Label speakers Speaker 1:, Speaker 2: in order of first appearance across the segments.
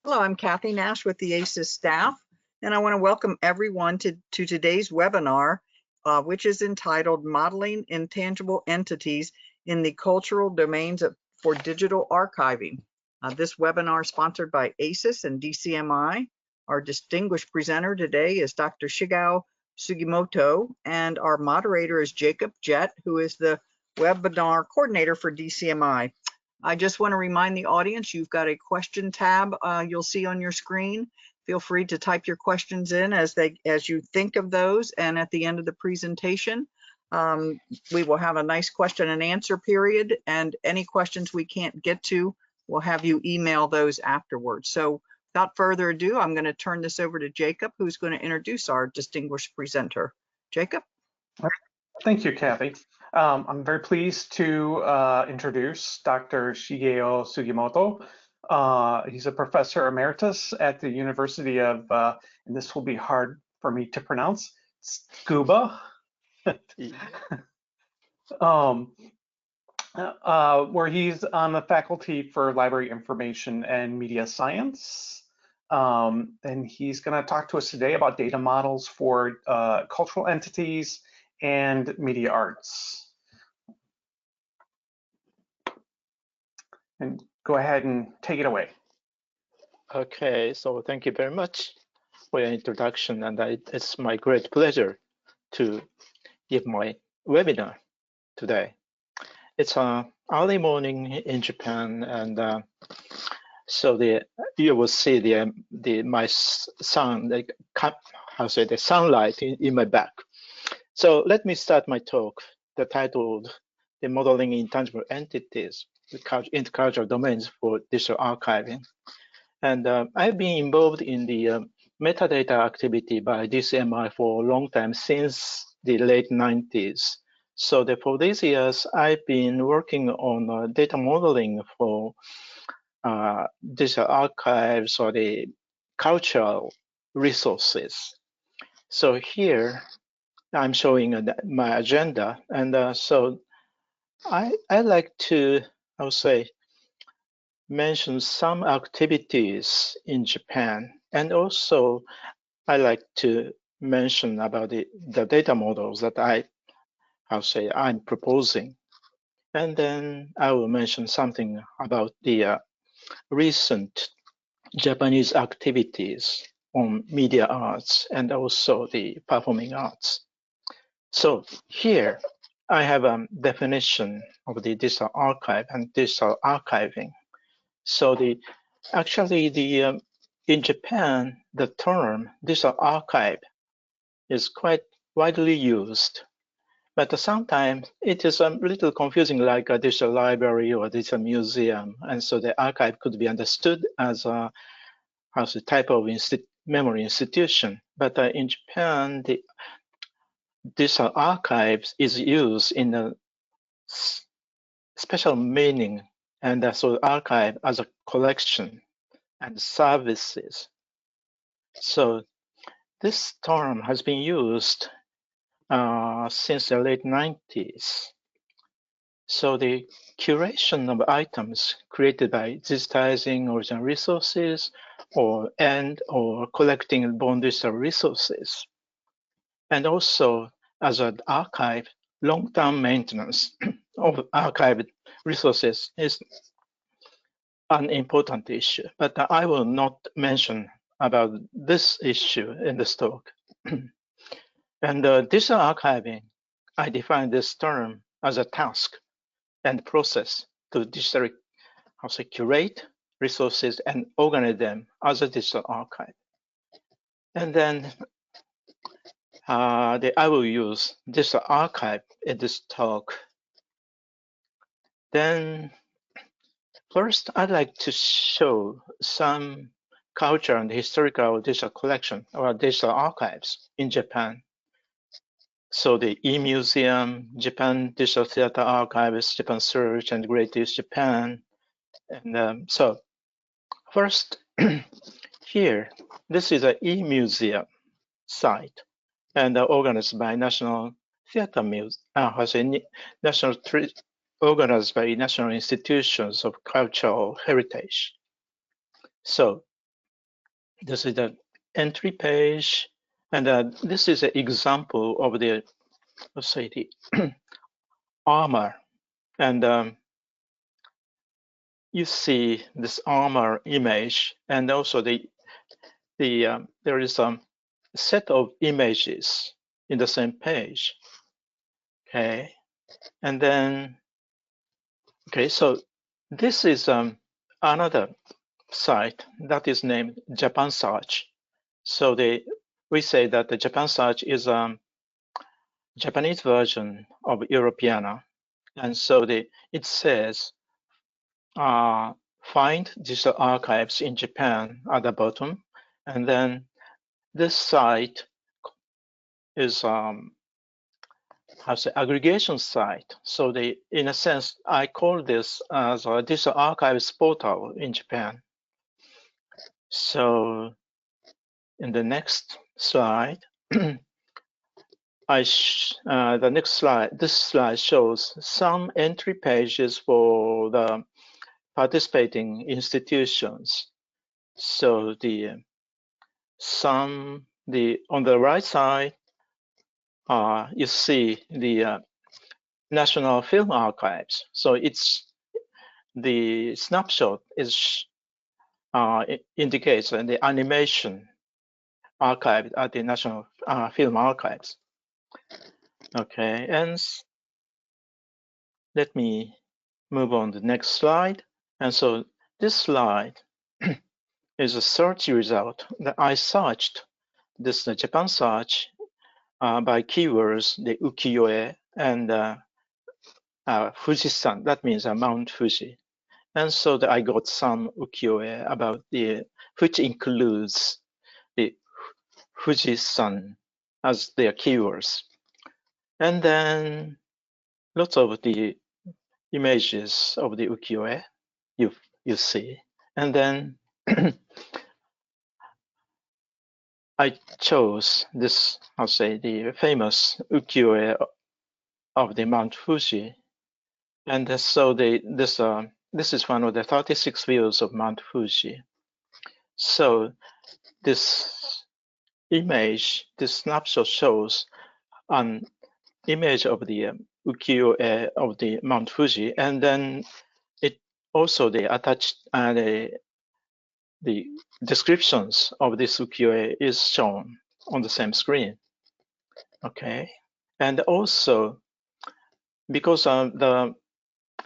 Speaker 1: Hello, I'm Kathy Nash with the ACES staff, and I want to welcome everyone to today's webinar, which is entitled Modeling Intangible Entities in the Cultural Domains for Digital Archiving. This webinar is sponsored by ACES and DCMI. Our distinguished presenter today is Dr. Shigao Sugimoto, and our moderator is Jacob Jett, who is the webinar coordinator for DCMI. I just want to remind the audience, you've got a question tab you'll see on your screen. Feel free to type your questions in as you think of those, and at the end of the presentation, we will have a nice question and answer period, and any questions we can't get to, we'll have you email those afterwards. So without further ado, I'm going to turn this over to Jacob, who's going to introduce our distinguished presenter. Jacob?
Speaker 2: Thank you, Kathy. I'm very pleased to introduce Dr. Shigeo Sugimoto. He's a professor emeritus at the University of, and this will be hard for me to pronounce, Tsukuba, where he's on the faculty for library information and media science. And he's going to talk to us today about data models for cultural entities and media arts. And go ahead and take it away.
Speaker 3: Okay, so thank you very much for your introduction, and it's my great pleasure to give my webinar today. It's early morning in Japan, and so you will see my sun, the sunlight in my back. So let me start my talk, titled "The Modeling Intangible Entities, the Intercultural Domains for Digital Archiving." And I've been involved in the metadata activity by DCMI for a long time, since the late 90s. So for these years, I've been working on data modeling for digital archives or the cultural resources. So here, I'm showing my agenda, and so I like to, I would say, mention some activities in Japan, and also I like to mention about the data models that I'm proposing, and then I will mention something about the recent Japanese activities on media arts and also the performing arts. So here I have a definition of the digital archive and digital archiving. So in Japan, the term digital archive is quite widely used, but sometimes it is a little confusing, like a digital library or digital museum. And so the archive could be understood as a type of memory institution. But in Japan, the digital archives is used in a special meaning, and so archive as a collection and services. So this term has been used since the late 90s. So the curation of items created by digitizing original resources or collecting born digital resources. And also as an archive, long-term maintenance of archived resources is an important issue, but I will not mention about this issue in this talk. And digital archiving, I define this term as a task and process to digitally curate resources and organize them as a digital archive. And then I will use digital archive in this talk. Then first, I'd like to show some culture and historical digital collection or digital archives in Japan. So the e-museum, Japan Digital Theater Archives, Japan Search, and Great East Japan. And so first, here, this is an e-museum site, and organized by National Theater Museum, organized by national institutions of cultural heritage. So This is the entry page, and this is an example of the, let's say, the armor. And you see this armor image, and also there is a set of images in the same page. Okay, and then so this is another site that is named Japan Search. So we say that the Japan Search is a Japanese version of Europeana, and so it says find digital archives in Japan at the bottom, and then this site is has an aggregation site. So in a sense, I call this as a digital archives portal in Japan. So in the next slide, the next slide, this slide shows some entry pages for the participating institutions. So on the right side, you see the National Film Archives. So the snapshot indicates the animation archived at the National Film Archives. Okay, and let me move on to the next slide. And so this slide is a search result that I searched this Japan Search by keywords, the ukiyo-e and Fujisan. That means Mount Fuji. And so I got some ukiyo-e about which includes the Fujisan as their keywords. And then lots of the images of the ukiyo-e you see. And then I chose this, I'll say, the famous ukiyo-e of the Mount Fuji. And so this is one of the 36 views of Mount Fuji. So this image, this snapshot shows an image of the ukiyo-e of the Mount Fuji, and then it also they attached the descriptions of this ukiyo-e is shown on the same screen. Okay, and also because the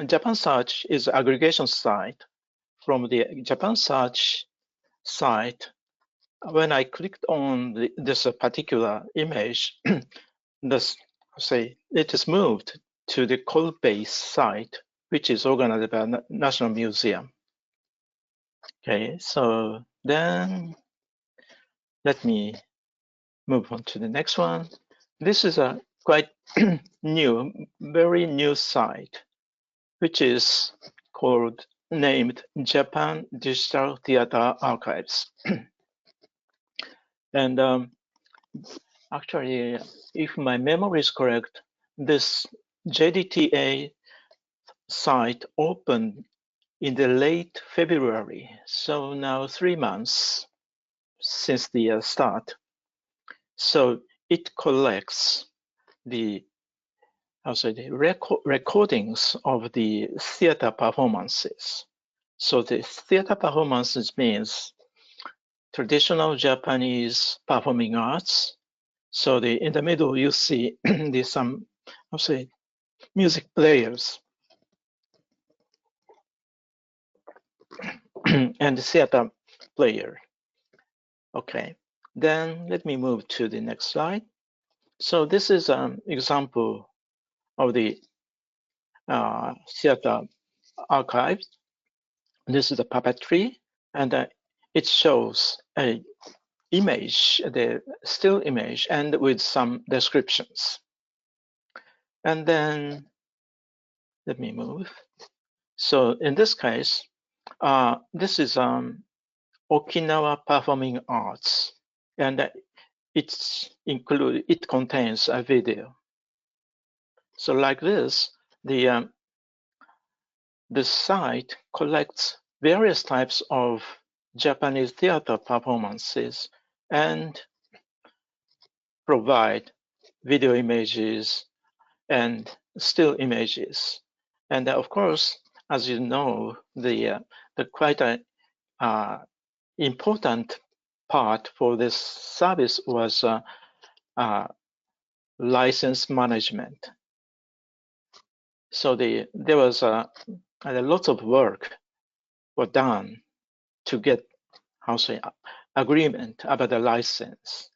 Speaker 3: Japan Search is aggregation site, from the Japan Search site, when I clicked on this particular image, it is moved to the code base site, which is organized by National Museum. Okay, so then let me move on to the next one. This is a quite very new site, which is named Japan Digital Theater Archives. And actually, if my memory is correct, this JDTA site opened in the late February, so now 3 months since the start. So it collects the recordings of the theater performances. So the theater performances means traditional Japanese performing arts. So in the middle you see some music players and the theater player. Okay, then let me move to the next slide. So this is an example of the theater archive. This is the puppetry, and it shows a image, the still image, and with some descriptions. And then let me move. So in this case, this is Okinawa Performing Arts, and it contains a video. So like this, the site collects various types of Japanese theater performances and provide video images and still images. And of course, as you know, the quite important part for this service was license management. So there was a lot of work was done to get agreement about the license.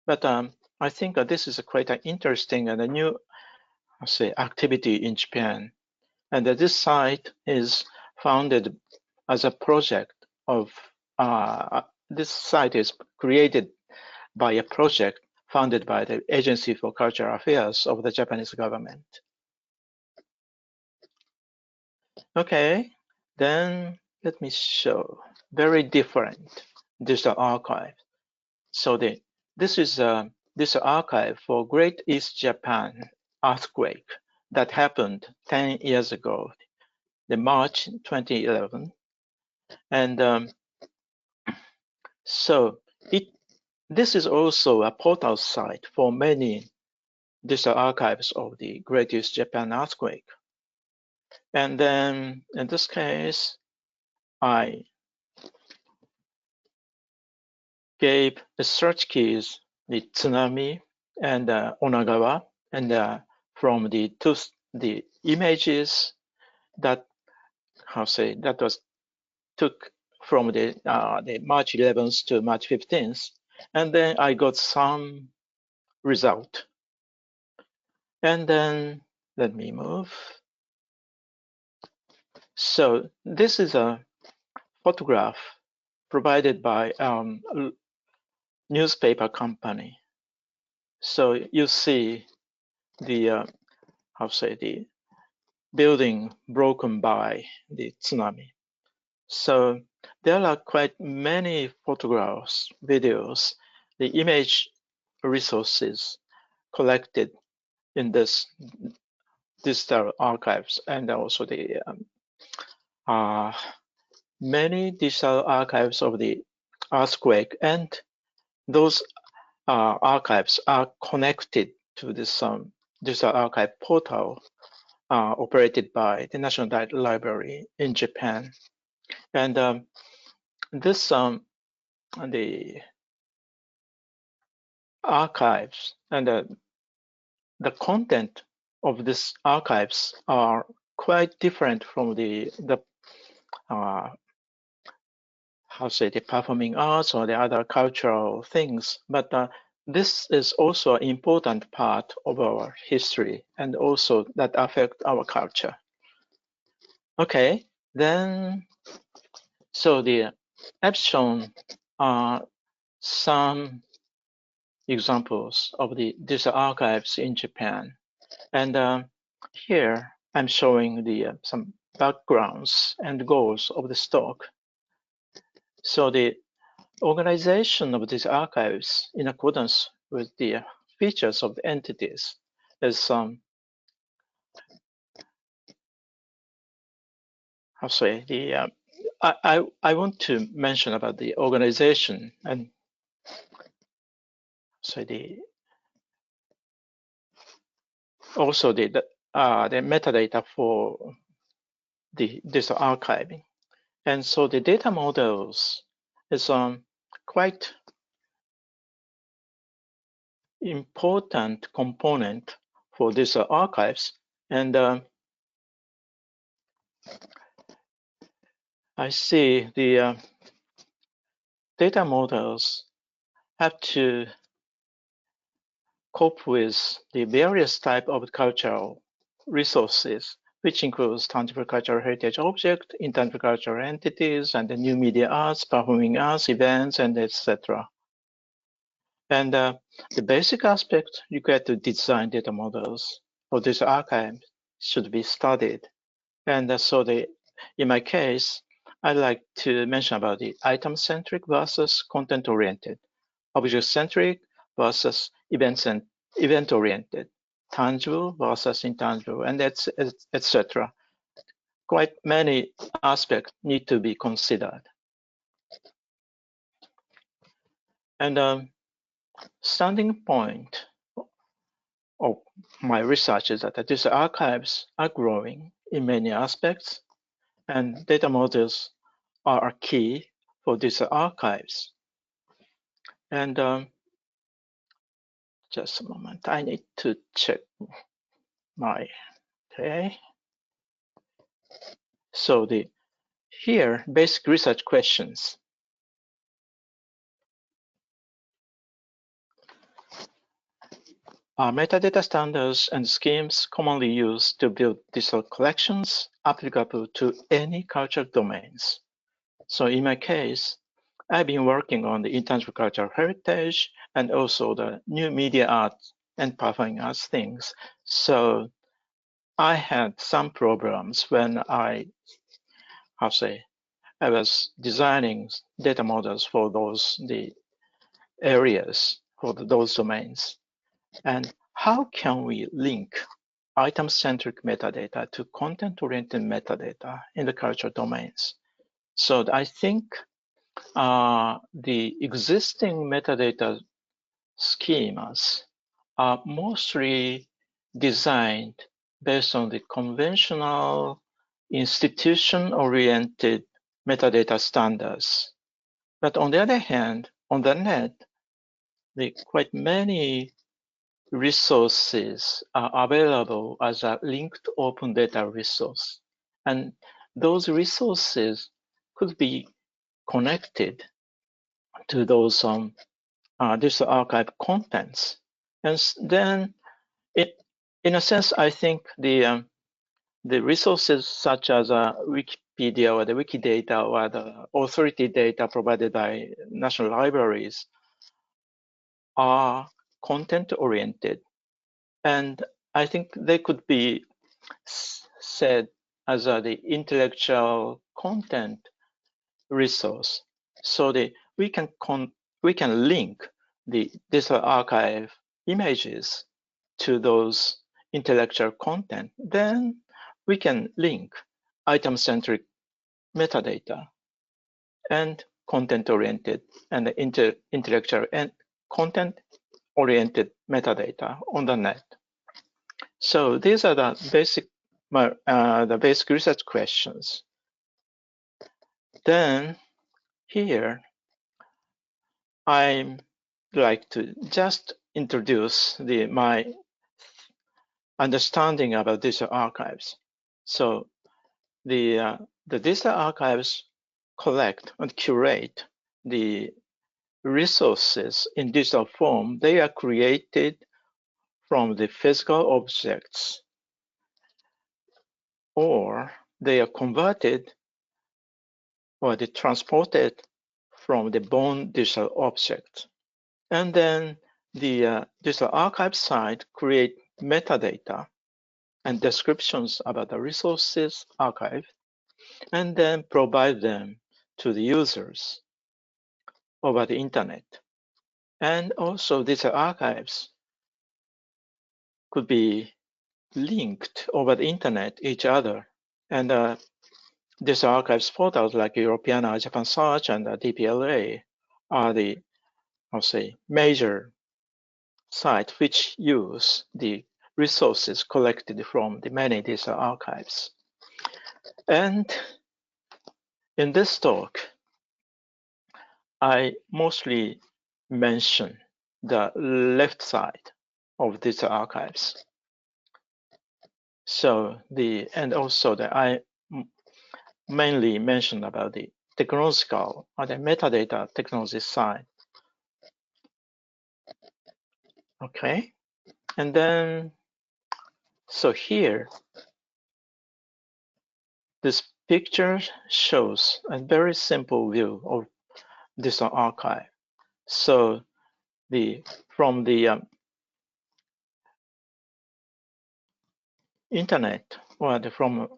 Speaker 3: But I think this is quite interesting and a new activity in Japan. And this site is founded as a project of, this site is created by a project funded by the Agency for Cultural Affairs of the Japanese government. Okay, then let me show very different digital archive. So this is this archive for Great East Japan earthquake that happened 10 years ago, the March 2011. And so this is also a portal site for many digital archives of the Great East Japan earthquake. And then in this case, I gave the search keys, the tsunami and Onagawa, and from the images that that was took from the March 11th to March 15th, and then I got some result. And then let me move. So this is a photograph provided by newspaper company. So you see the the building broken by the tsunami. So there are quite many photographs, videos, the image resources collected in this digital archives, and also the many digital archives of the earthquake, and those archives are connected to this digital archive portal operated by the National Library in Japan. And this the archives and the content of this archives are quite different from the the performing arts or the other cultural things, but this is also an important part of our history and also that affect our culture. Okay, then so I've shown some examples of the digital archives in Japan, and here I'm showing the some backgrounds and goals of the stock. So the organization of these archives in accordance with the features of the entities is I want to mention about the organization and also the metadata for this archiving. And so the data models is quite important component for these archives. And I see the data models have to cope with the various type of cultural resources, which includes tangible cultural heritage objects, intangible cultural entities, and the new media arts, performing arts, events, and etc. And the basic aspect required to design data models for this archive should be studied. And so in my case, I'd like to mention about the item-centric versus content-oriented, object-centric versus event-oriented, tangible versus intangible, and etc. Quite many aspects need to be considered. And starting point of my research is that these archives are growing in many aspects, and data models are key for these archives. And just a moment, I need to check my, okay. So here, basic research questions. Are metadata standards and schemes commonly used to build digital collections applicable to any cultural domains? So in my case, I've been working on the intangible cultural heritage and also the new media arts and performing arts things. So I had some problems when I was designing data models for the areas for those domains. And how can we link item-centric metadata to content-oriented metadata in the cultural domains? So I think the existing metadata schemas are mostly designed based on the conventional institution-oriented metadata standards. But on the other hand, on the net, quite many resources are available as a linked open data resource. And those resources could be connected to those digital archive contents. And then, in a sense, I think the resources such as Wikipedia or the Wikidata or the authority data provided by national libraries are content-oriented. And I think they could be said as the intellectual content resource. So we can link the digital archive images to those intellectual content. Then we can link item-centric metadata and content-oriented and intellectual and content-oriented metadata on the net. So these are the basic research questions. Then here, I like to just introduce my understanding about digital archives. So the digital archives collect and curate the resources in digital form. They are created from the physical objects, or they are converted or they transported from the born digital object. And then the digital archive side create metadata and descriptions about the resources archived, and then provide them to the users over the internet. And also digital archives could be linked over the internet each other. And digital archives portals like Europeana, Japan Search, and DPLA are the, major sites which use the resources collected from the many digital archives. And in this talk, I mostly mention the left side of digital archives. So and also I mainly mention about the technological or the metadata technology side. Okay, and then so here, this picture shows a very simple view of digital archive. So from the internet or from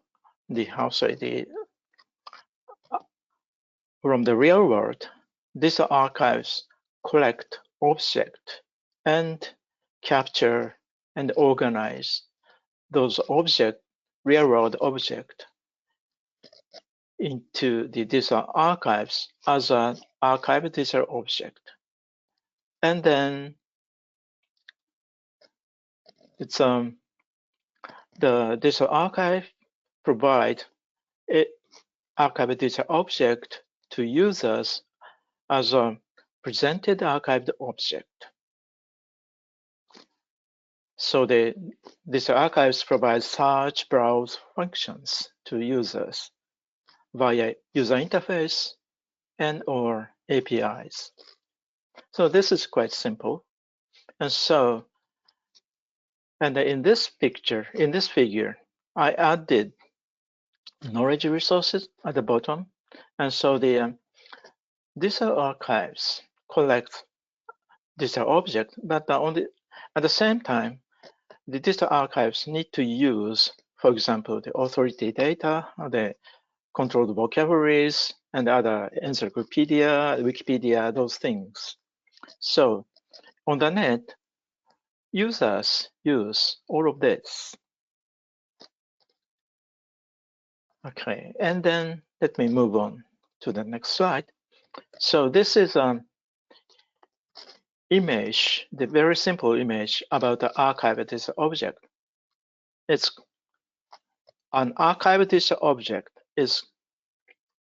Speaker 3: the real world, digital archives collect objects and capture and organize those real world objects into the digital archives as an archived digital object. And then it's the digital archive provide a archived digital object to users as a presented archived object. So the digital archives provide search browse functions to users via user interface and or APIs. So this is quite simple. And so, and in this figure, I added knowledge resources at the bottom. And so the digital archives collect digital object, but at the same time, the digital archives need to use, for example, the authority data, the controlled vocabularies, and other encyclopedia, Wikipedia, those things. So on the net, users use all of this. Okay, and then let me move on to the next slide. So this is an image, the very simple image about the archived digital object. It's an archived digital object is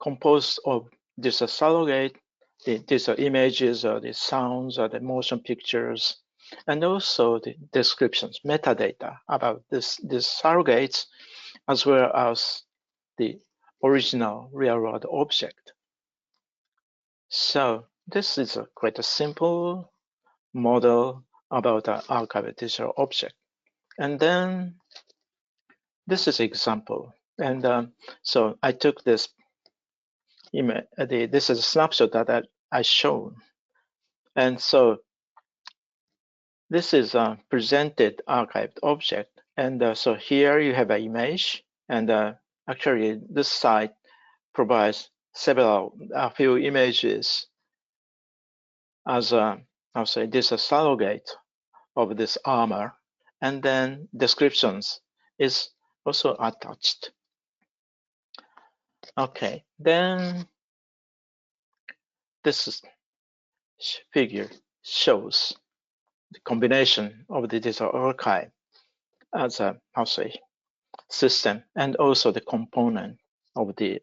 Speaker 3: composed of digital surrogate, the digital images or the sounds or the motion pictures, and also the descriptions, metadata about these surrogates, as well as the original real-world object. So this is quite a simple model about an archived digital object. And then this is example. And so I took this image, this is a snapshot that I shown. And so this is a presented archived object. And so here you have an image, and actually this site provides a few images as I'll say this a surrogate of this armor, and then descriptions is also attached. Okay, then this figure shows the combination of the digital archive as a, I'll say, system, and also the component of the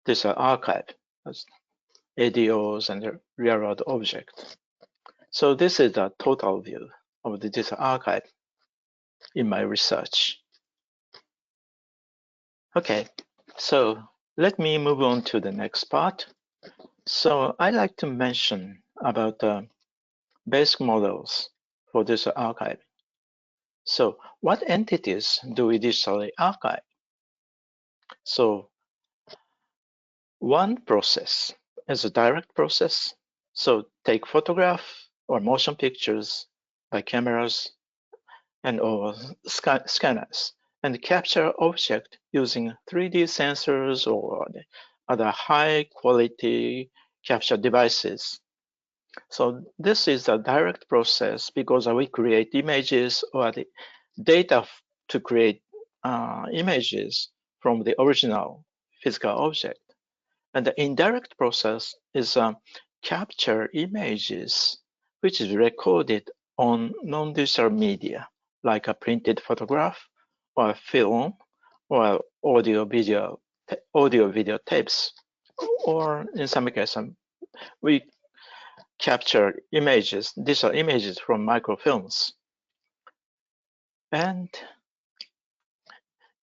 Speaker 3: digital archive as ADOs and the real-world object. So this is a total view of the digital archive in my research. Okay, so let me move on to the next part. So I like to mention about the basic models for digital archiving. So what entities do we digitally archive? So one process is a direct process. So take photograph or motion pictures by cameras and or scanners and capture object using 3D sensors or other high quality capture devices. So this is a direct process because we create images or the data to create images from the original physical object. And the indirect process is capture images which is recorded on non-digital media like a printed photograph or a film or audio video tapes, or in some cases we capture images, digital images from microfilms. And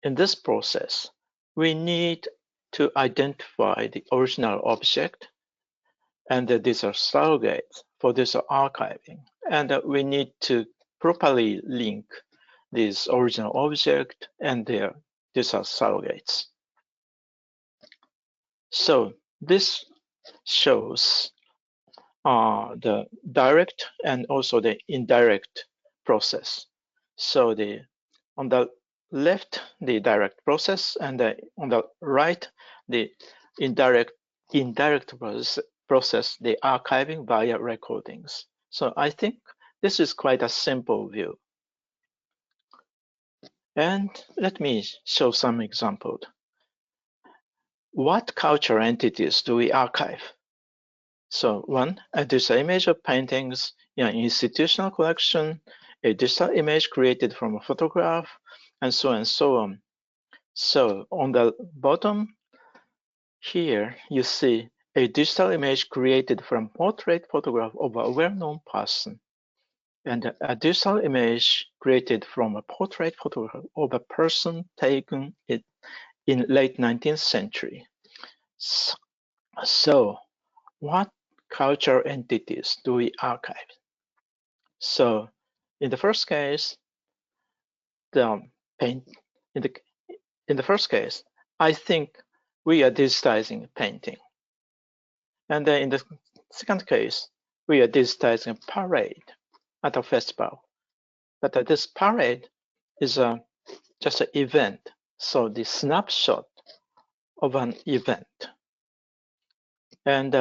Speaker 3: in this process, we need to identify the original object and the digital surrogates for digital archiving. And we need to properly link this original object and their digital surrogates. So this shows the direct and also the indirect process. So on the left, the direct process, and on the right, the indirect process, the archiving via recordings. So I think this is quite a simple view. And let me show some examples. What cultural entities do we archive? So one, a digital image of paintings in an institutional collection, a digital image created from a photograph, and so on and so on. So on the bottom here, you see a digital image created from portrait photograph of a well-known person, and a digital image created from a portrait photograph of a person taken in late 19th century. So what cultural entities do we archive? So in the first case, in the first case, I think we are digitizing a painting. And then in the second case, we are digitizing a parade at a festival. But this parade is just an event. So the snapshot of an event. And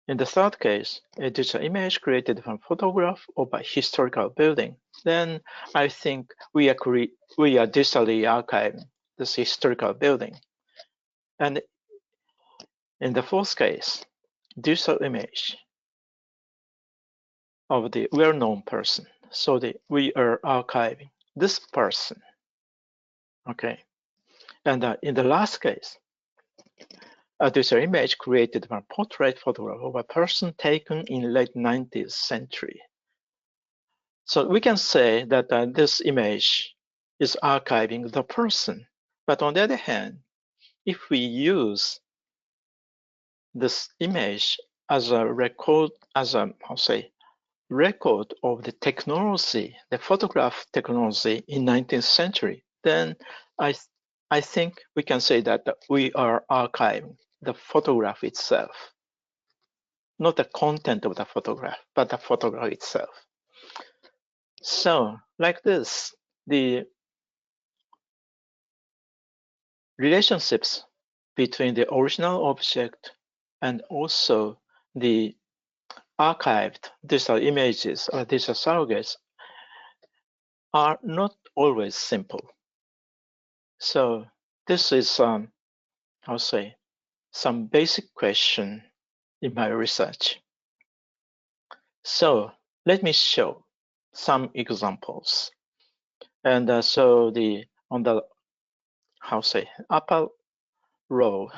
Speaker 3: in the third case, a digital image created from photograph of a historical building. Then I think we are digitally archiving this historical building. And in the fourth case, digital image of the well-known person. So we are archiving this person. Okay. And in the last case, a digital image created from a portrait photograph of a person taken in late 19th century. So we can say that this image is archiving the person. But on the other hand, if we use this image as a record, record of the technology, the photograph technology in 19th century, then I think we can say that we are archiving the photograph itself, not the content of the photograph, but the photograph itself. So like this, the relationships between the original object and also the archived digital images or digital surrogates are not always simple. So this is, I'll say, some basic question in my research. So let me show some examples. And so on the upper row,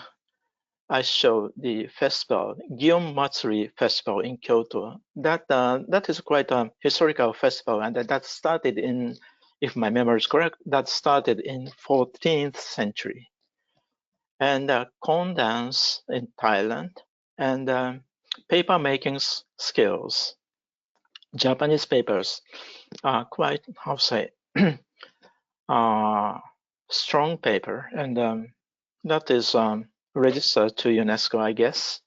Speaker 3: I show the festival, Gion Matsuri Festival in Kyoto. That is quite a historical festival, and that started in, if my memory is correct, that started in 14th century. And corn dance in Thailand, and paper making skills. Japanese papers are quite, strong paper, and that is registered to UNESCO, I guess.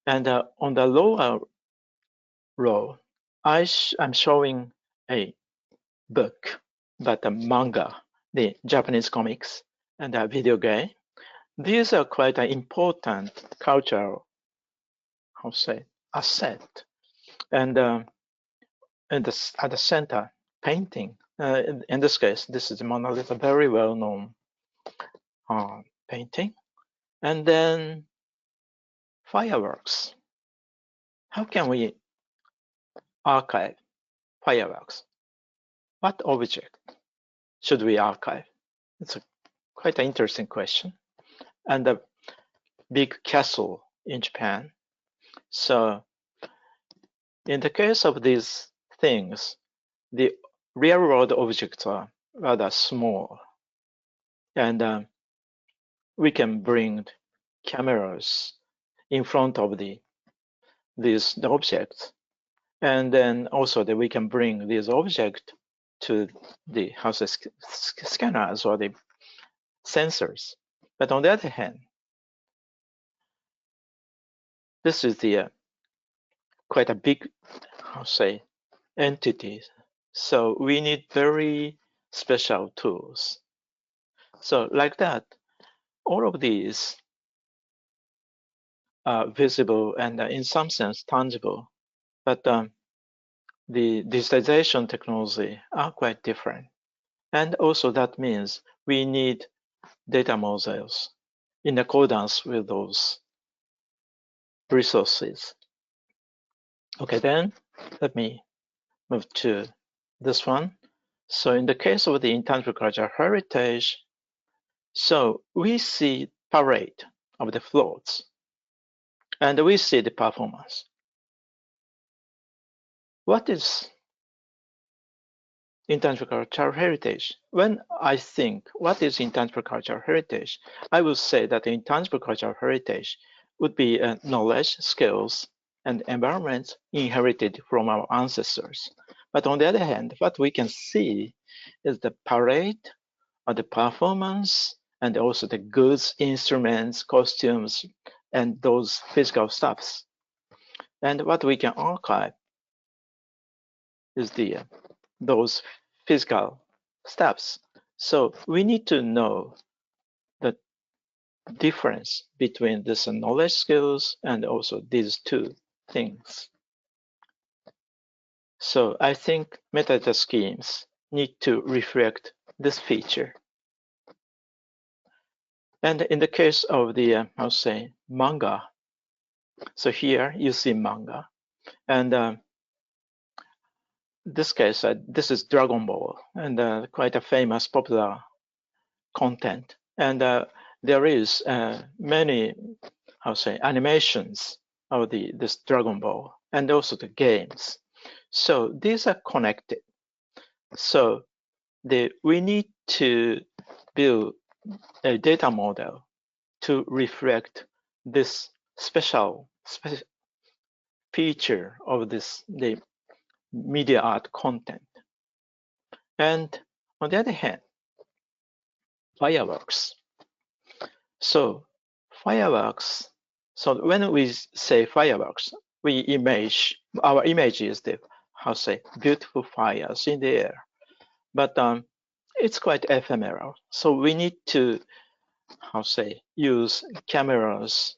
Speaker 3: And on the lower row, I'm showing a book, but a manga, the Japanese comics, and a video game. These are quite an important cultural, asset. And at the center, painting. In this case, this is Mona Lisa, a very well-known painting. And then fireworks. How can we archive fireworks? What object should we archive? It's quite an interesting question. And a big castle in Japan. So in the case of these things, the real world objects are rather small. And we can bring cameras in front of the objects. And then also that we can bring these objects to the scanners or the sensors. But on the other hand, this is the quite a big, entity. So we need very special tools. So like that, all of these are visible and in some sense tangible, but the digitization technology are quite different. And also that means we need data models in accordance with those resources. Okay, then let me move to this one. So in the case of the intangible cultural heritage, so we see parade of the floats, and we see the performance. What is intangible cultural heritage? When I think what is intangible cultural heritage, I would say that the intangible cultural heritage would be knowledge, skills, and environments inherited from our ancestors. But on the other hand, what we can see is the parade or the performance, and also the goods, instruments, costumes, and those physical stuffs. And what we can archive is those physical stuffs. So we need to know the difference between this knowledge skills and also these two things. So I think metadata schemes need to reflect this feature. And in the case of the, I'll say, manga, so here you see manga. And this case, this is Dragon Ball, and quite a famous, popular content. And there is many, I'll say, animations of this Dragon Ball, and also the games. So these are connected. So we need to build a data model to reflect this special feature of the media art content. And on the other hand, fireworks. So fireworks, so when we say fireworks, our image is the, beautiful fires in the air. But it's quite ephemeral. So we need to, use cameras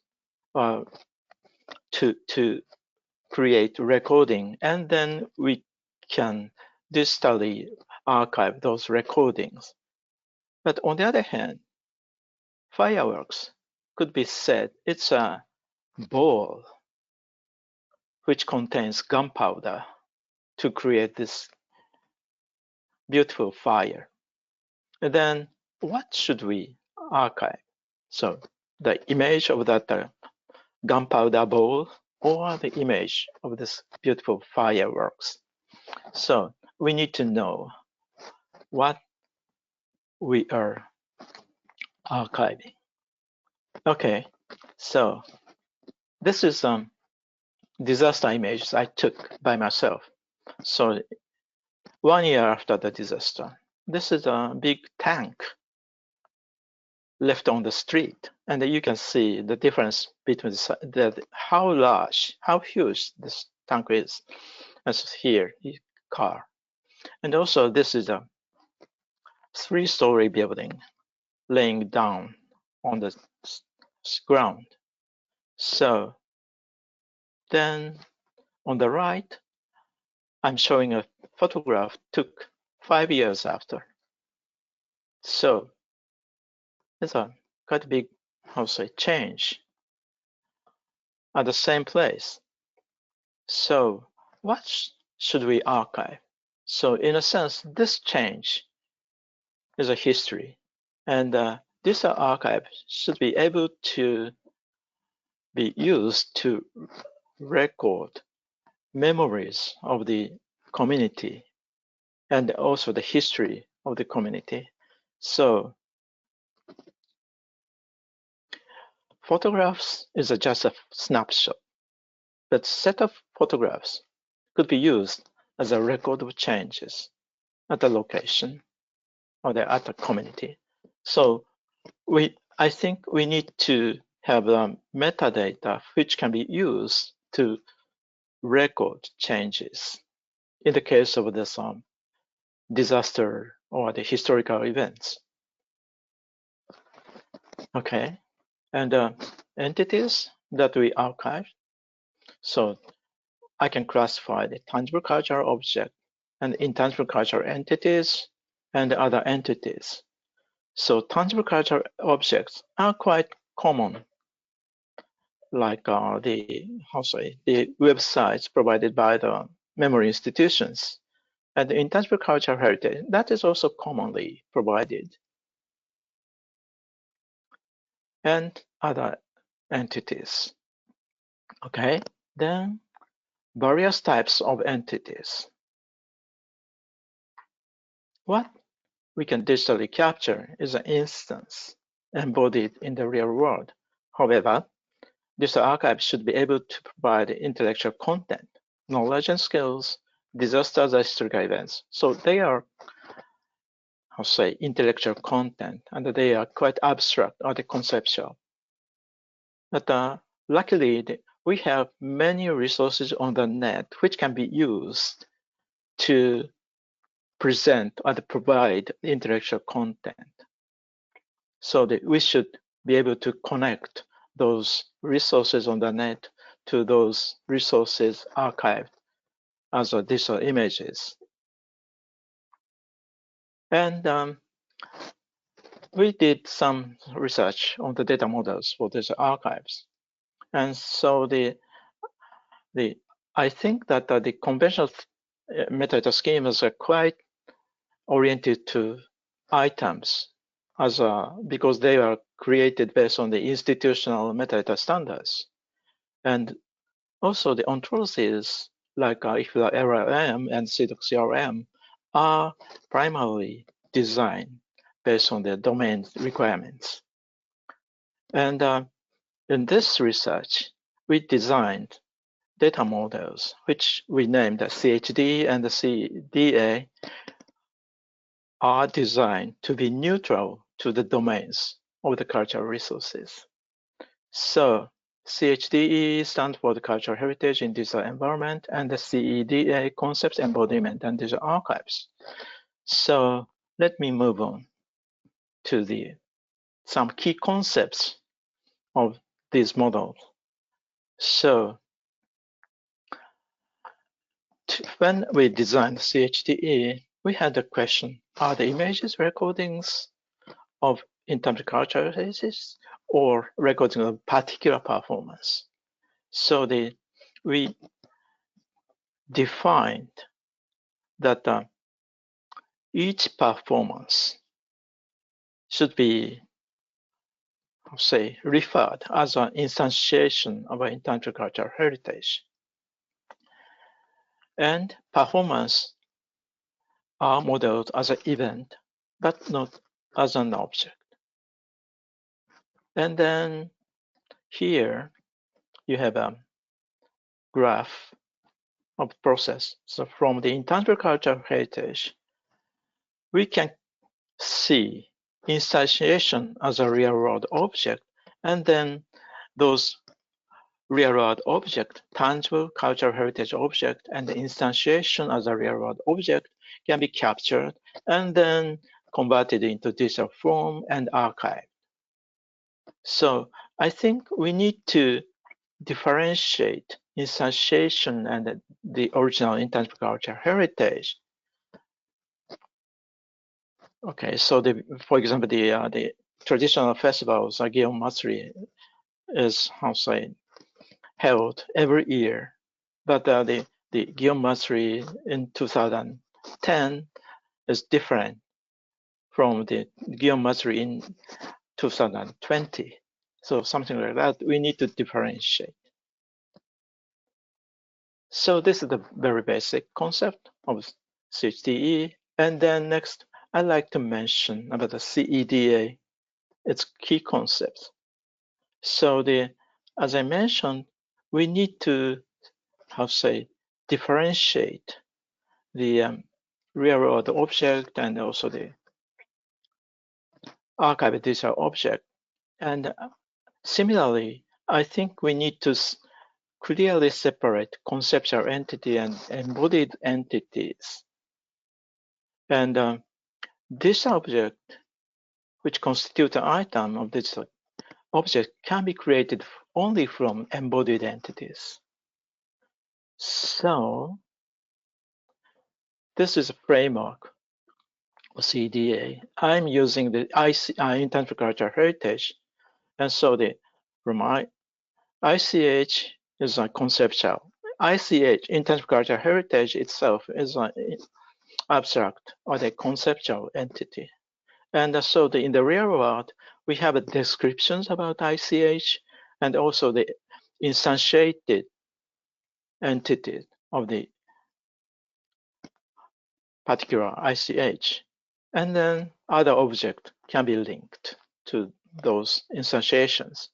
Speaker 3: to create recording, and then we can digitally archive those recordings. But on the other hand, fireworks could be said it's a ball which contains gunpowder to create this beautiful fire. And then what should we archive? So the image of that gunpowder ball, or the image of this beautiful fireworks. So we need to know what we are archiving. Okay, so this is some disaster images I took by myself. So 1 year after the disaster, this is a big tank left on the street, and you can see the difference between how large, how huge this tank is, as here, car. And also this is a 3-story building laying down on the ground. So then on the right, I'm showing a photograph took 5 years after. So it's a quite big, change at the same place. So what should we archive? So in a sense, this change is a history, and this archive should be able to be used to record memories of the community and also the history of the community. So photographs is just a snapshot, but set of photographs could be used as a record of changes at the location or at the community. So I think we need to have metadata which can be used to record changes in the case of this disaster or the historical events. Okay, and entities that we archive. So I can classify the tangible cultural object and intangible cultural entities and other entities. So tangible cultural objects are quite common like the websites provided by the memory institutions. And the intangible cultural heritage, that is also commonly provided. And other entities. Okay, then various types of entities. What we can digitally capture is an instance embodied in the real world. However, digital archives should be able to provide intellectual content, knowledge and skills, disasters and historical events. So they are, I'll say, intellectual content, and they are quite abstract or conceptual. But luckily, we have many resources on the net which can be used to present or to provide intellectual content. So that we should be able to connect those resources on the net to those resources archived as digital images. And we did some research on the data models for these archives. And so I think that the conventional metadata schemas are quite oriented to items because they are created based on the institutional metadata standards. And also the ontologies like ICA LLM and CDOC CRM are primarily designed based on the domain requirements. And in this research, we designed data models, which we named the CHD and the CDA, are designed to be neutral to the domains of the cultural resources. So CHDE stands for the cultural heritage in digital environment, and the CEDA concepts, embodiment, and digital archives. So let me move on to some key concepts of these models. So when we designed CHDE, we had the question, are the images recordings of intangible cultural heritage or recording of particular performance? So we defined that each performance should be, say, referred as an instantiation of an intangible cultural heritage. And performance are modeled as an event, but not as an object. And then here you have a graph of process. So from the intangible cultural heritage, we can see instantiation as a real-world object, and then those real-world object, tangible cultural heritage object, and the instantiation as a real-world object can be captured and then converted into digital form and archived. So I think we need to differentiate instantiation and the original intangible cultural heritage. Okay, so for example, the traditional festivals, Gion Matsuri, is held every year, but the Gion Matsuri in 2010 is different from the Gion Matsuri in 2020. So something like that, we need to differentiate. So this is the very basic concept of CHDE. And then next, I'd like to mention about the CEDA, its key concepts. So as I mentioned, we need to, differentiate the real-world object and also the archived digital object. And similarly, I think we need to clearly separate conceptual entity and embodied entities. And this object, which constitutes an item of digital object, can be created only from embodied entities. So this is a framework of CEDA. I'm using the ICA Intercultural Heritage, and so ICH is a conceptual. ICH, Intercultural Heritage itself, is an abstract or the conceptual entity. And so in the real world, we have descriptions about ICH and also the instantiated entity of the particular ICH. And then other objects can be linked to those instantiations.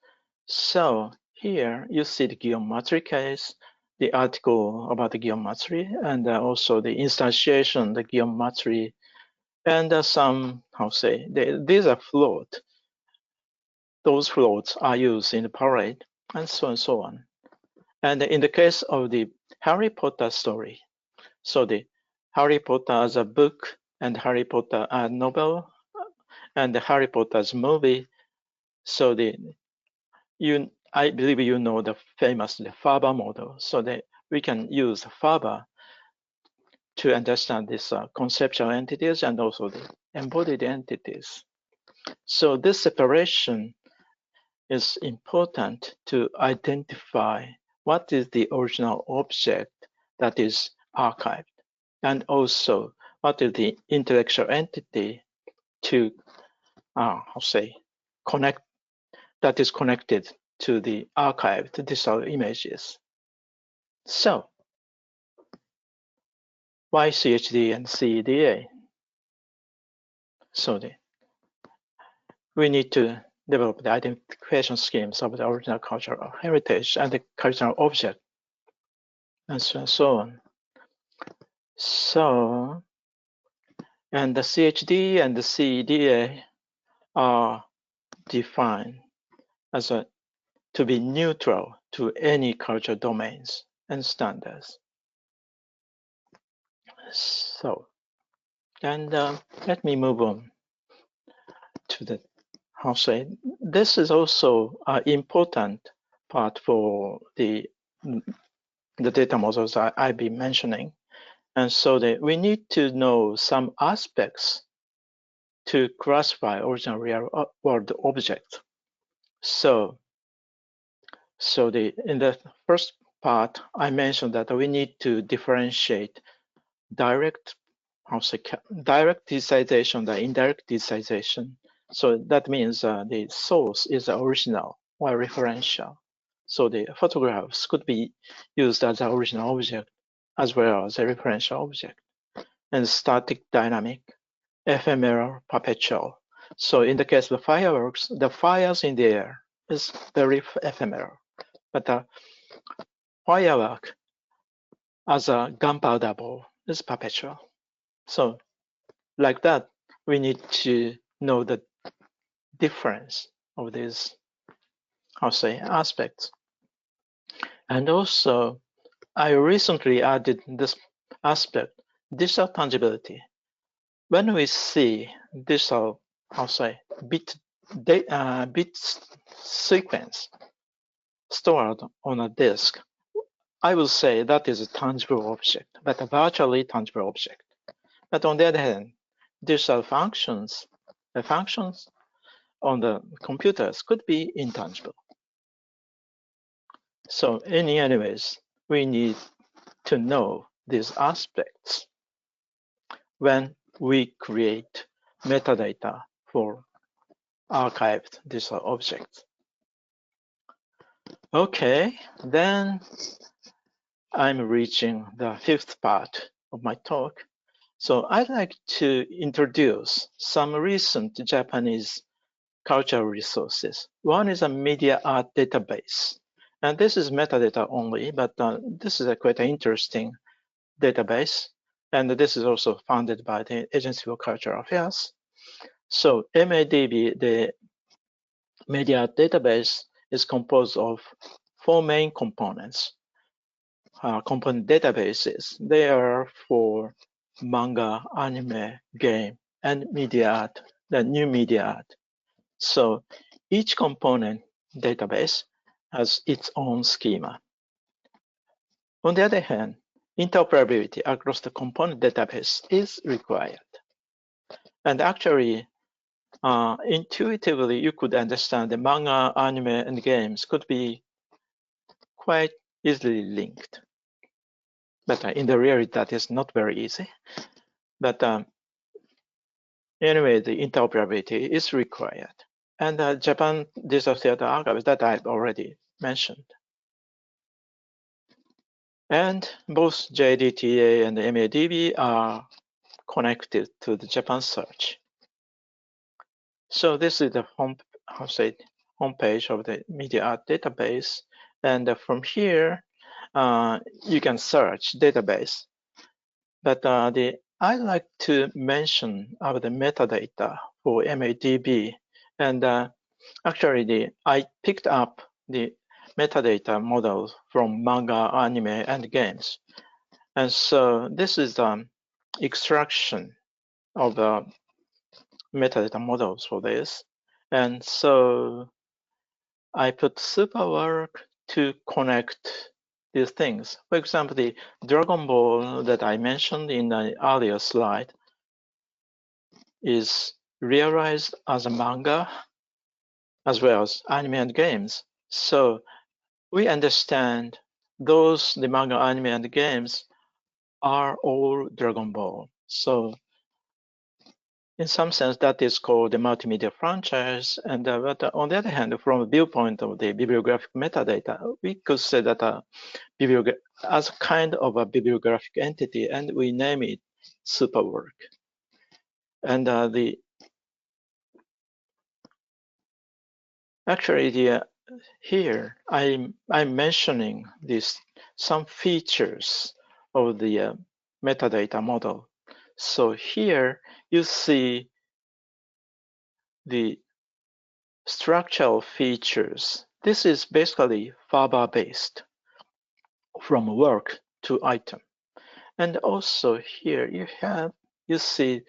Speaker 3: So here you see the geometry case, the article about the geometry, and also the instantiation, the geometry, and some, these are float. Those floats are used in the parade, and so on. And in the case of the Harry Potter story, so the Harry Potter as a book and Harry Potter as a novel and the Harry Potter's movie, so I believe you know the famous Faber model. So that we can use Faber to understand these conceptual entities and also the embodied entities. So this separation is important to identify what is the original object that is archived, and also what is the intellectual entity to connect that is connected to the archived digital images. So why CHD and CEDA? So we need to develop the identification schemes of the original cultural heritage and the cultural object, and so on. So, and the CHD and the CEDA are defined as to be neutral to any cultural domains and standards. So, and let me move on to the this is also an important part for the data models I've been mentioning. And so we need to know some aspects to classify original real world objects. So in the first part, I mentioned that we need to differentiate direct digitization, the indirect digitization. So that means the source is the original or referential. So the photographs could be used as the original object as well as a referential object. And static, dynamic, ephemeral, perpetual. So in the case of fireworks, the fires in the air is very ephemeral, but the firework as a gunpowder ball is perpetual. So like that, we need to know the difference of these, aspects. And also, I recently added this aspect, digital tangibility. When we see digital, bit sequence stored on a disk, I will say that is a tangible object, but a virtually tangible object. But on the other hand, digital functions, the functions on the computers could be intangible. So anyways, we need to know these aspects when we create metadata for archived digital objects. Okay, then I'm reaching the fifth part of my talk. So I'd like to introduce some recent Japanese cultural resources. One is a media art database. And this is metadata only, but this is a quite interesting database. And this is also funded by the Agency for Cultural Affairs. So MADB, the media art database, is composed of 4 main components. Component databases. They are for manga, anime, game, and media art, the new media art. So each component database has its own schema. On the other hand, interoperability across the component database is required. And actually, intuitively, you could understand the manga, anime, and games could be quite easily linked. But in the reality, that is not very easy. But anyway, the interoperability is required. And Japan Digital Theater Archive that I've already mentioned. And both JDTA and MADB are connected to the Japan Search. So this is the homepage of the media art database. And from here, you can search database. But I like to mention about the metadata for MADB. And actually, I picked up the metadata model from manga, anime, and games. And so this is extraction of the metadata models for this. And so I put super work to connect these things. For example, the Dragon Ball that I mentioned in the earlier slide is realized as a manga as well as anime and games. So we understand the manga, anime, and games are all Dragon Ball. So in some sense, that is called the multimedia franchise. And but on the other hand, from the viewpoint of the bibliographic metadata, we could say that as a kind of a bibliographic entity, and we name it Superwork. And here I'm mentioning some features of the metadata model. So here you see the structural features. This is basically Faber based from work to item. And also here you see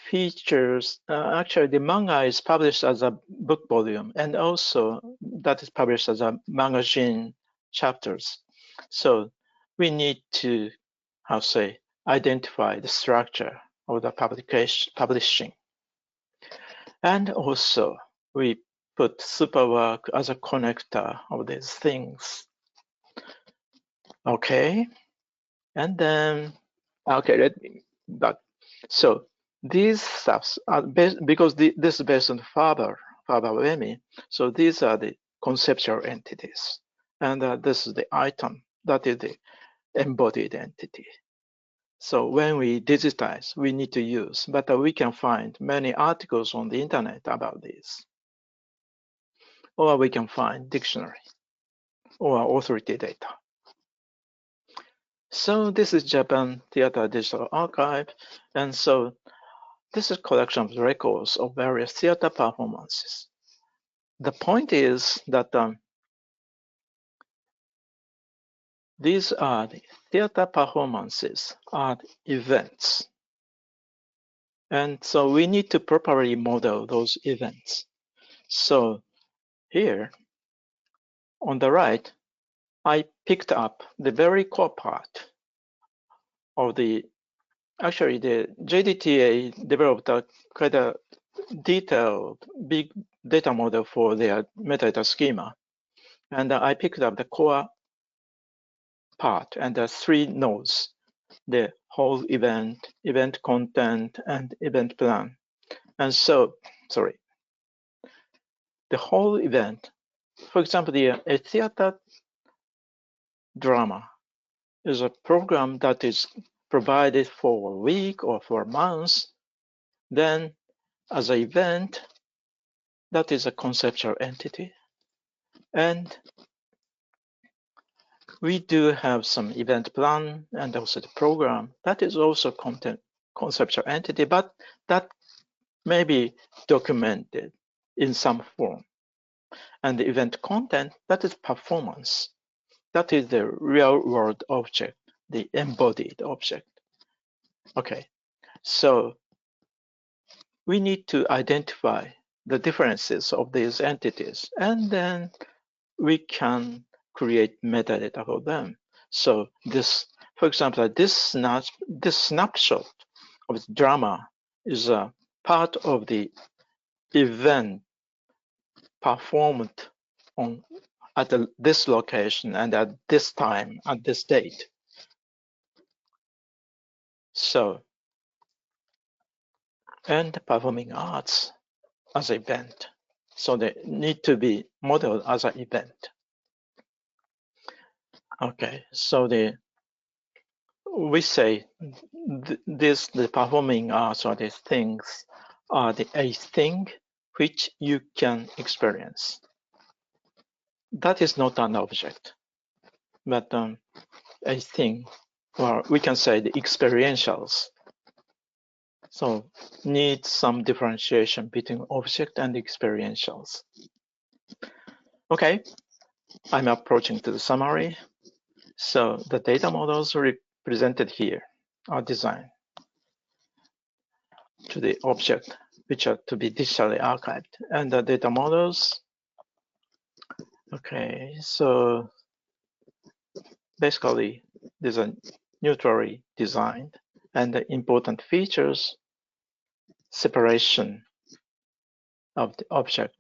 Speaker 3: features. Actually, the manga is published as a book volume, and also that is published as a magazine chapters. So we need to, identify the structure of the publishing. And also we put Superwork as a connector of these things. Okay, and then so these stuffs are because this is based on Faber Wemi. So these are the conceptual entities, and this is the item that is the embodied entity. So when we digitize, we need to use, but we can find many articles on the internet about this, or we can find dictionary or authority data. So this is Japan Theater Digital Archive, and so this is a collection of records of various theater performances. The point is that these are the theater performances, are events. And so we need to properly model those events. So here on the right, I picked up the very core part of actually the JDTA developed quite a detailed big data model for their metadata schema. And I picked up the core part and the three nodes, the whole event, event content, and event plan. And so, the whole event, for example, a theater drama is a program that is provided for a week or for a month. Then as an event, that is a conceptual entity. And we do have some event plan and also the program that is also conceptual entity, but that may be documented in some form. And the event content, that is performance. That is the real world object, the embodied object. Okay, so we need to identify the differences of these entities, and then we can create metadata for them. So this, for example, this snapshot of the drama is a part of the event performed on at this location and at this time, at this date. So, and performing arts as an event. So they need to be modeled as an event. Okay, so we say the performing arts or these things are a thing which you can experience. That is not an object, but a thing, or we can say the experientials. So need some differentiation between object and experientials. Okay, I'm approaching to the summary. So the data models represented here are designed to the object which are to be digitally archived, and the data models. Okay, so basically these are neutrally designed, and the important features: separation of the object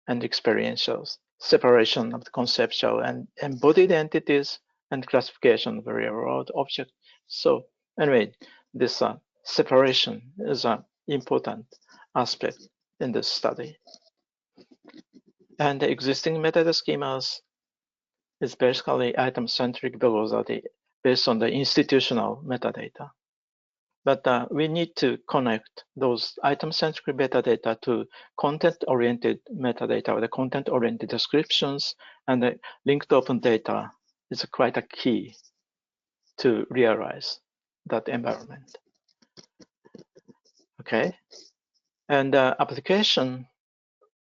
Speaker 3: and experientials, separation of the conceptual and embodied entities, and classification of real-world objects. So anyway, this separation is an important aspect in this study. And the existing metadata schemas is basically item-centric velocity based on the institutional metadata. But we need to connect those item-centric metadata to content-oriented metadata, or the content-oriented descriptions, and the linked open data is quite a key to realize that environment. Okay, and application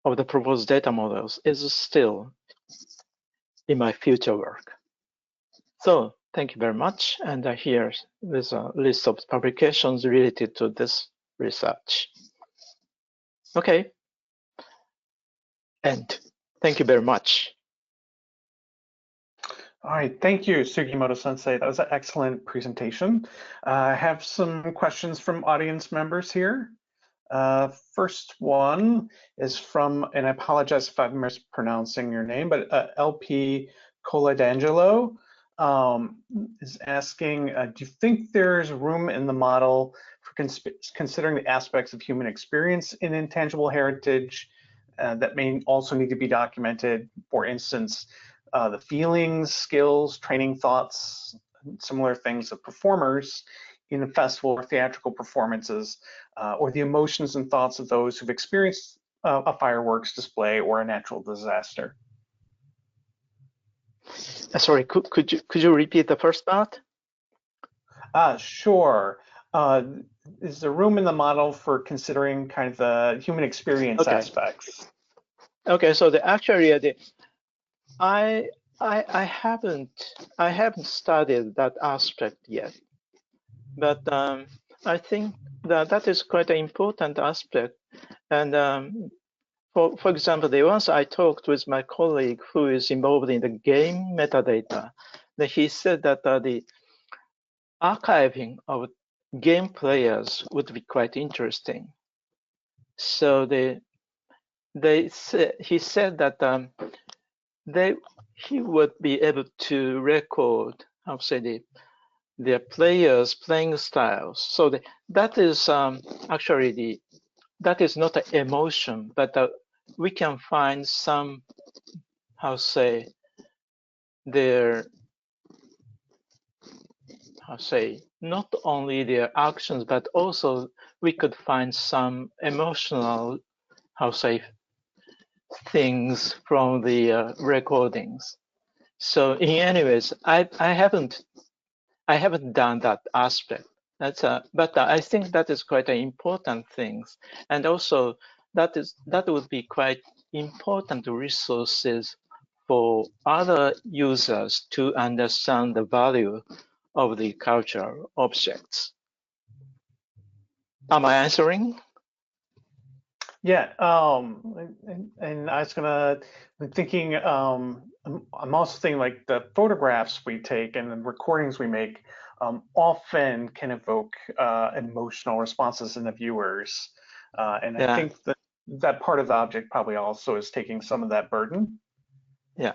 Speaker 3: of the proposed data models is still in my future work. So thank you very much, and here is a list of publications related to this research. Okay, and thank you very much.
Speaker 2: All right, thank you, Sugimoto-sensei. That was an excellent presentation. I have some questions from audience members here. First one is from, and I apologize if I'm mispronouncing your name, but LP Coladangelo is asking, do you think there's room in the model for considering the aspects of human experience in intangible heritage that may also need to be documented? For instance, the feelings, skills, training thoughts, similar things of performers in a festival or theatrical performances, or the emotions and thoughts of those who've experienced a fireworks display or a natural disaster.
Speaker 3: Sorry, could you repeat the first part?
Speaker 2: Sure. Is there room in the model for considering kind of the human experience aspects?
Speaker 3: Okay, so I haven't studied that aspect yet, but I think that is quite an important aspect. And for example, once I talked with my colleague who is involved in the game metadata, that he said that the archiving of game players would be quite interesting. So he said that he would be able to record, how to say, their players' playing styles. So that is actually that is not an emotion, but we can find some, how to say, not only their actions, but also we could find some emotional, how to say, things from the recordings. So in any ways, I haven't done that aspect. But I think that is quite an important thing, and also that would be quite important resources for other users to understand the value of the cultural objects. Am I answering?
Speaker 2: Yeah, and I was I'm thinking, I'm also thinking like the photographs we take and the recordings we make often can evoke emotional responses in the viewers. And I think that part of the object probably also is taking some of that burden.
Speaker 3: Yeah.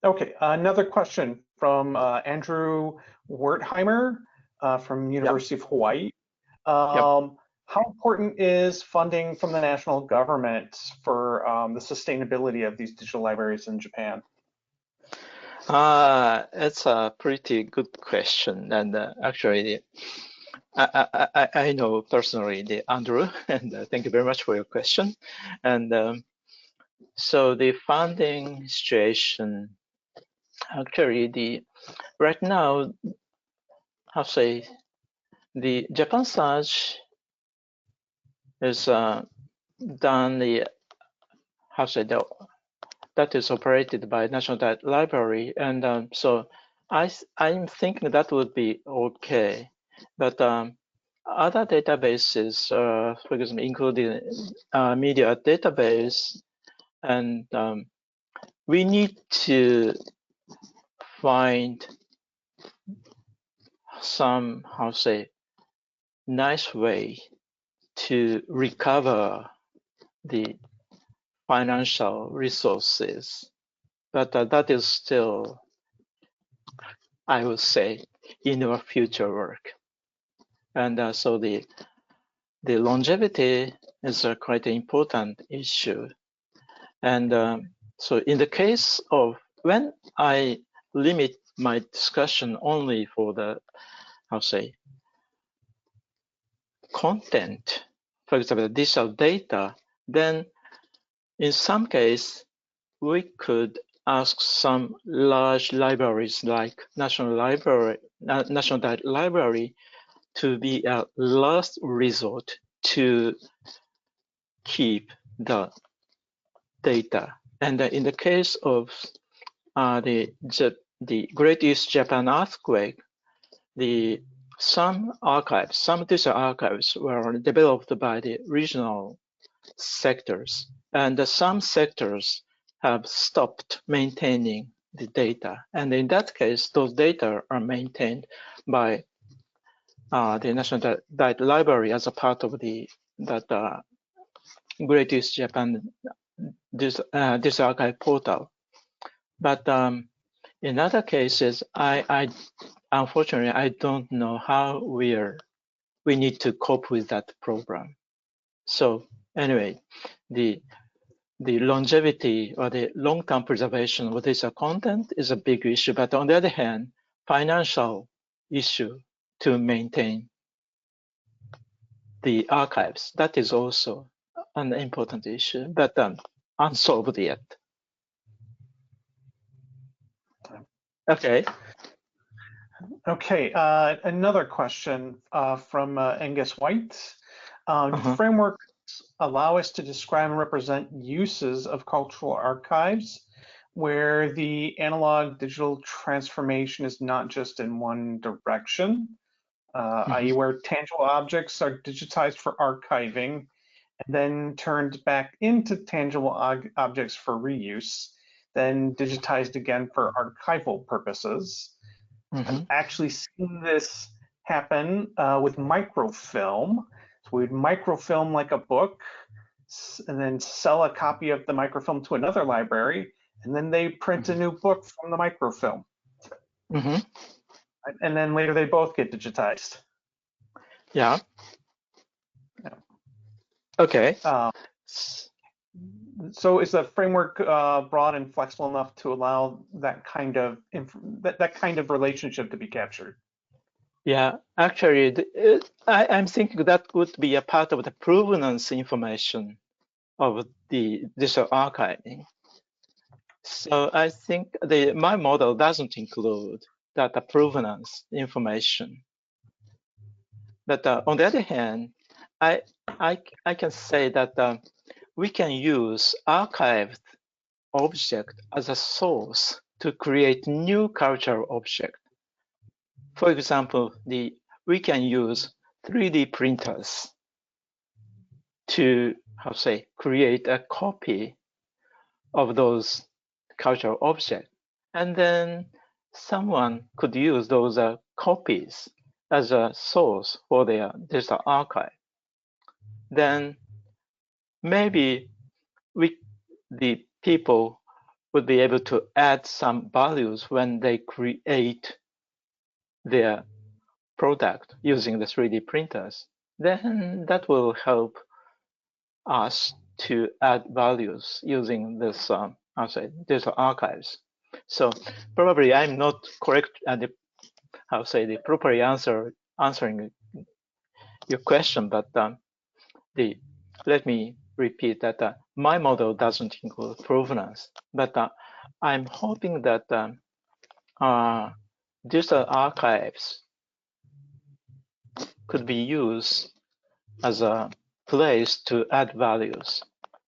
Speaker 2: Okay, another question from Andrew Wertheimer from University of Hawaii.
Speaker 3: Yep.
Speaker 2: How important is funding from the national government for the sustainability of these digital libraries in Japan?
Speaker 3: It's a pretty good question, and actually, I know personally the Andrew, and thank you very much for your question. And so the funding situation, actually, right now, how to say, the Japan Surge is done that is operated by National Data Library, and so I'm thinking that would be okay, but other databases, for example, including media database, and we need to find some nice way to recover the financial resources, but that is still, I would say, in our future work. And so the longevity is a quite important issue. And so in the case of when I limit my discussion only for the, content, for example, digital data, then in some case, we could ask some large libraries like National Data Library to be a last resort to keep the data. And in the case of the Great East Japan earthquake, some digital archives were developed by the regional sectors, and some sectors have stopped maintaining the data. And in that case, those data are maintained by the National Data Library as a part of that Great East Japan this archive portal. But in other cases, I unfortunately I don't know how we need to cope with that program. So anyway, the longevity or the long-term preservation of this content is a big issue, but on the other hand, financial issue to maintain the archives, that is also an important issue, but unsolved yet. Okay.
Speaker 2: Okay, another question from Angus White. Do frameworks allow us to describe and represent uses of cultural archives where the analog digital transformation is not just in one direction, i.e. where tangible objects are digitized for archiving and then turned back into tangible objects for reuse, then digitized again for archival purposes? I've actually seen this happen with microfilm. So we'd microfilm like a book and then sell a copy of the microfilm to another library, and then they print a new book from the microfilm. And then later they both get digitized.
Speaker 3: Yeah. Okay.
Speaker 2: So is the framework broad and flexible enough to allow that kind of relationship to be captured?
Speaker 3: Yeah, actually, I'm thinking that would be a part of the provenance information of the digital archiving. So I think my model doesn't include data provenance information. But on the other hand, I can say that we can use archived object as a source to create new cultural object. For example, we can use 3D printers to create a copy of those cultural objects, and then someone could use those copies as a source for their digital archive. Then maybe the people would be able to add some values when they create their product using the 3D printers, then that will help us to add values using this, I'll say, digital archives. So probably I'm not correct at the, I'll say, the properly answering your question, but let me repeat that my model doesn't include provenance, but I'm hoping that digital archives could be used as a place to add values.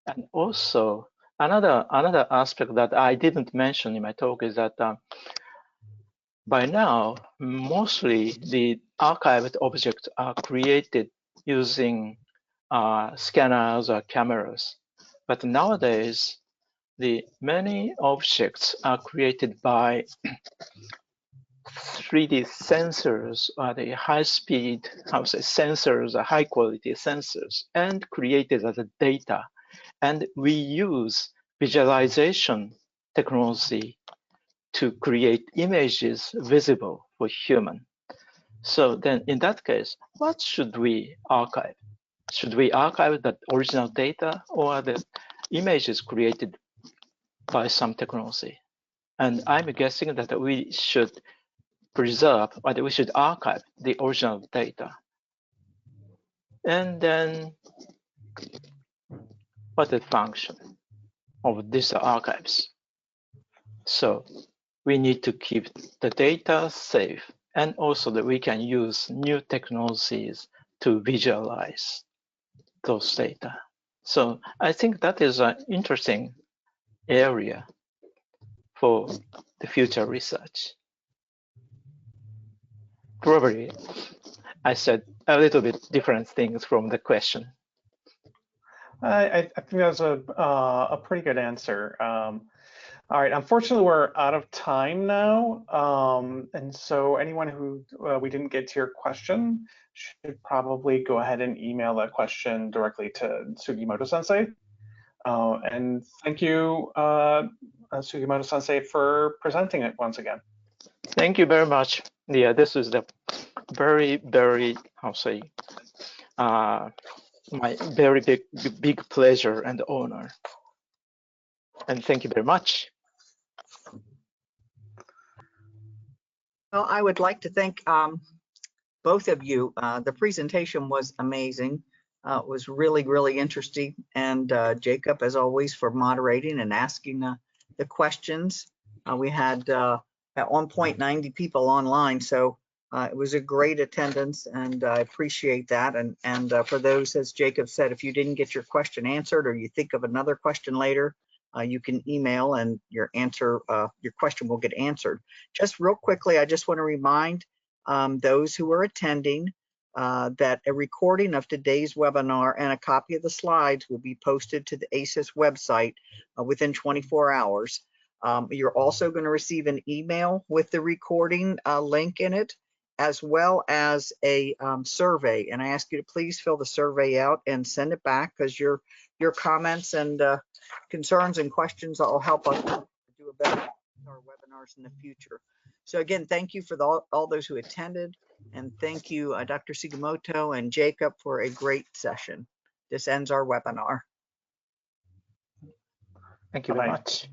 Speaker 3: And also another aspect that I didn't mention in my talk is that by now, mostly the archived objects are created using scanners or cameras. But nowadays, the many objects are created by 3D sensors or the high-speed, sensors or high-quality sensors, and created as a data. And we use visualization technology to create images visible for human. So then in that case, what should we archive? Should we archive the original data or the images created by some technology? And I'm guessing that we should preserve, or we should archive the original data. And then what's the function of these archives? So we need to keep the data safe, and also that we can use new technologies to visualize those data. So I think that is an interesting area for the future research. Probably I said a little bit different things from the question.
Speaker 2: I think that's a pretty good answer. All right, unfortunately, we're out of time now. And so anyone who we didn't get to your question should probably go ahead and email that question directly to Sugimoto-sensei. And thank you, Sugimoto-sensei, for presenting it once again.
Speaker 3: Thank you very much. Yeah, this is the very, I'll say, my very big pleasure and honor. And thank you very much.
Speaker 1: Well, I would like to thank both of you. The presentation was amazing. It was really, really interesting. And Jacob, as always, for moderating and asking the questions. We had at one point 90 people online, so it was a great attendance, and I appreciate that. And for those, as Jacob said, if you didn't get your question answered or you think of another question later, you can email and your question will get answered. Just real quickly, I just want to remind those who are attending that a recording of today's webinar and a copy of the slides will be posted to the ACES website within 24 hours. You're also going to receive an email with the recording link in it, as well as a survey. And I ask you to please fill the survey out and send it back, because your comments and concerns and questions will help us do a better job with our webinars in the future. So again, thank you for all those who attended, and thank you, Dr. Sugimoto and Jacob, for a great session. This ends our webinar.
Speaker 3: Thank you very much.